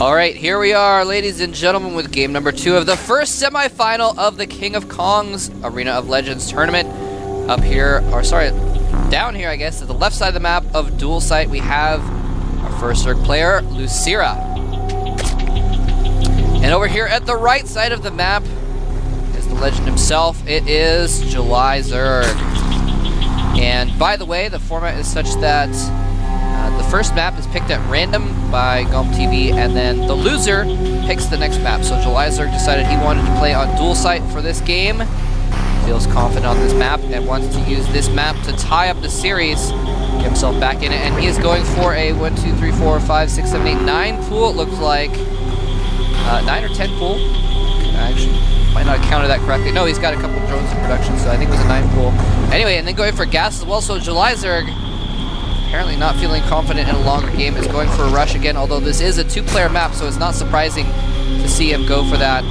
Alright, here we are, ladies and gentlemen, with game number 2 of the first semi-final of the King of Kong's Arena of Legends tournament. Up here, or sorry, down here, I guess, at the left side of the map of Dual Sight, we have our first Zerg player, LosirA. And over here at the right side of the map is the legend himself. It is GOMTV. And by the way, the format is such that the first map is picked at random by GOMTV, and then the loser picks the next map. So GOMTV decided he wanted to play on Dual Sight for this game. Feels confident on this map and wants to use this map to tie up the series, get himself back in it, and he is going for a 1, 2, 3, 4, 5, 6, 7, 8, 9 pool, it looks like. 9 or 10 pool. Actually, might not have counted that correctly. No, he's got a couple drones in production, so I think it was a 9 pool. Anyway, and then going for gas as well, so GOMTV, apparently not feeling confident in a longer game, is going for a rush again, although this is a 2-player map, so it's not surprising to see him go for that.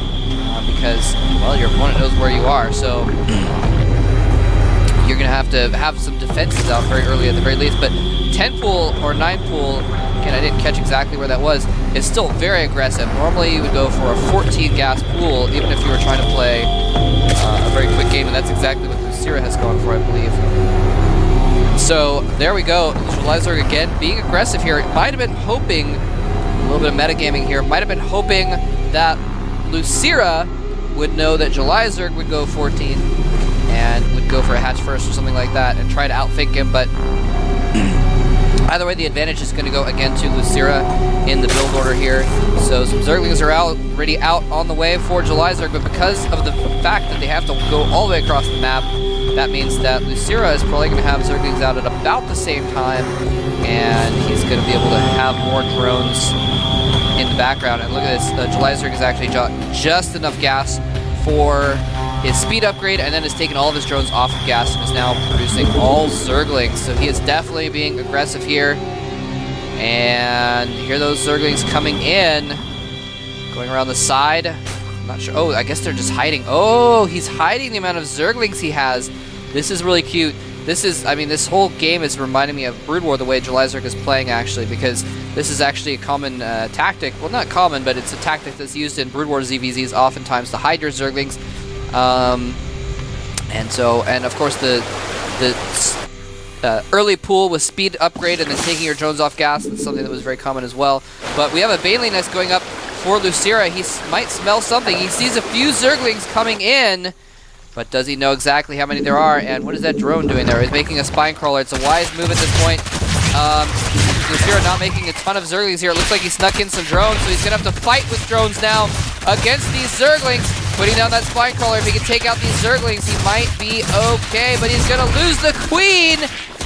Because, well, your opponent knows where you are, so you're going to have some defenses out very early at the very least. But 10 pool or 9 pool, again, I didn't catch exactly where that was, is still very aggressive. Normally you would go for a 14 gas pool, even if you were trying to play a very quick game, and that's exactly what LosirA has gone for, I believe. So there we go, GOMTV again being aggressive here. It might have been hoping, a little bit of metagaming here, might have been hoping that LosirA would know that GOMTV would go 14 and would go for a hatch first or something like that and try to outthink him, but either way the advantage is going to go again to LosirA in the build order here. So some Zerglings are already out on the way for GOMTV, but because of the fact that they have to go all the way across the map, that means that LosirA is probably going to have Zerglings out at about the same time, and he's going to be able to have more drones in the background. And look at this, GOMTV has actually just enough gas for his speed upgrade, and then has taken all of his drones off of gas and is now producing all Zerglings. So he is definitely being aggressive here. And here those Zerglings coming in, going around the side. I'm not sure. Oh, I guess they're just hiding. Oh, he's hiding the amount of Zerglings he has. This is really cute. This is, I mean, this whole game is reminding me of Brood War, the way GOMTV is playing, actually, because this is actually a common tactic. Well, not common, but it's a tactic that's used in Brood War ZVZs oftentimes to hide your Zerglings. And of course, the early pool with speed upgrade and then taking your drones off gas. That's something that was very common as well. But we have a Baneling nest going up for LosirA. He might smell something. He sees a few Zerglings coming in, but does he know exactly how many there are? And what is that drone doing there? He's making a spine crawler. It's a wise move at this point. LosirA not making a ton of Zerglings here. It looks like he snuck in some drones, so he's going to have to fight with drones now against these Zerglings. Putting down that spine crawler. If he can take out these Zerglings, he might be okay, but he's going to lose the queen!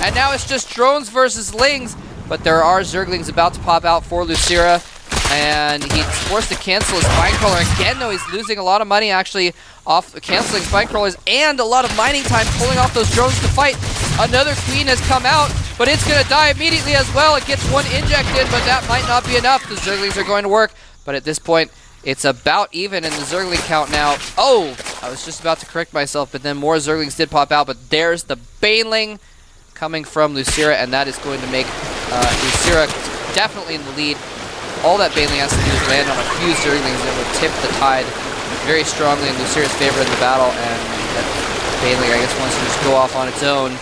And now it's just drones versus lings, but there are Zerglings about to pop out for LosirA. And he's forced to cancel his spine crawler again, though he's losing a lot of money actually off canceling spine crawlers and a lot of mining time pulling off those drones to fight. Another queen has come out, but it's going to die immediately as well. It gets one injected, but that might not be enough. The Zerglings are going to work, but at this point, it's about even in the Zergling count now. Oh, I was just about to correct myself, but then more Zerglings did pop out, but there's the Baneling coming from LosirA, and that is going to make LosirA definitely in the lead. All that Baneling has to do is land on a few Zerglings that will tip the tide very strongly in LosirA's favor in the battle, and that Baneling, I guess, wants to just go off on its own.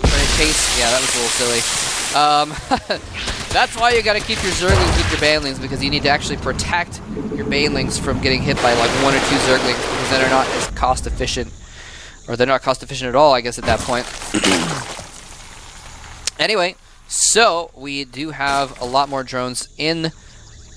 But in case, yeah, that was a little silly. That's why you got to keep your Zerglings with your Banelings, because you need to actually protect your Banelings from getting hit by like 1 or 2 Zerglings, because then they're not as cost efficient, or they're not cost efficient at all, I guess, at that point. Anyway. So, we do have a lot more drones in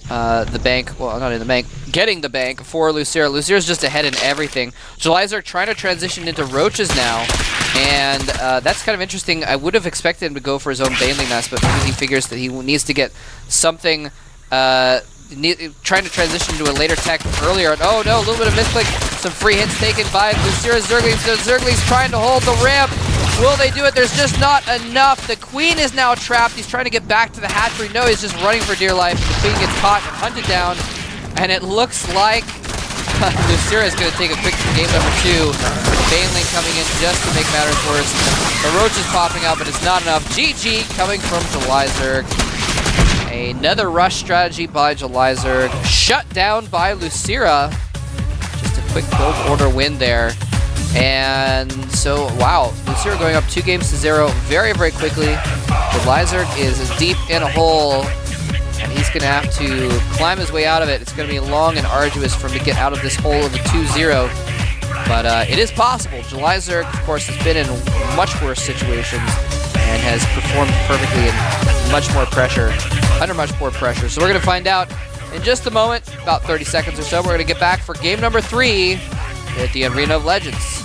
the bank. Well, not in the bank. Getting the bank for LosirA. LosirA's just ahead in everything. GOMTV trying to transition into roaches now. And that's kind of interesting. I would have expected him to go for his own Baneling nest, but maybe he figures that he needs to get something... trying to transition to a later tech earlier. And, oh no, a little bit of misclick. Some free hits taken by LosirA's Zerglings. The Zerglings trying to hold the ramp. Will they do it? There's just not enough. The queen is now trapped. He's trying to get back to the hatchery. No, he's just running for dear life. The queen gets caught and hunted down. And it looks like LosirA is going to take a quick game number 2. Baneling coming in just to make matters worse. The roach is popping out, but it's not enough. GG coming from GOMTV. Another rush strategy by LosirA. Shut down by LosirA. Just a quick build order win there. And so, wow, LosirA going up 2-0 very, very quickly. LosirA is deep in a hole, and he's going to have to climb his way out of it. It's going to be long and arduous for him to get out of this hole of a 2-0. But it is possible. LosirA, of course, has been in much worse situations and has performed perfectly in under much more pressure. So we're going to find out in just a moment, about 30 seconds or so. We're going to get back for game number 3 at the Arena of Legends.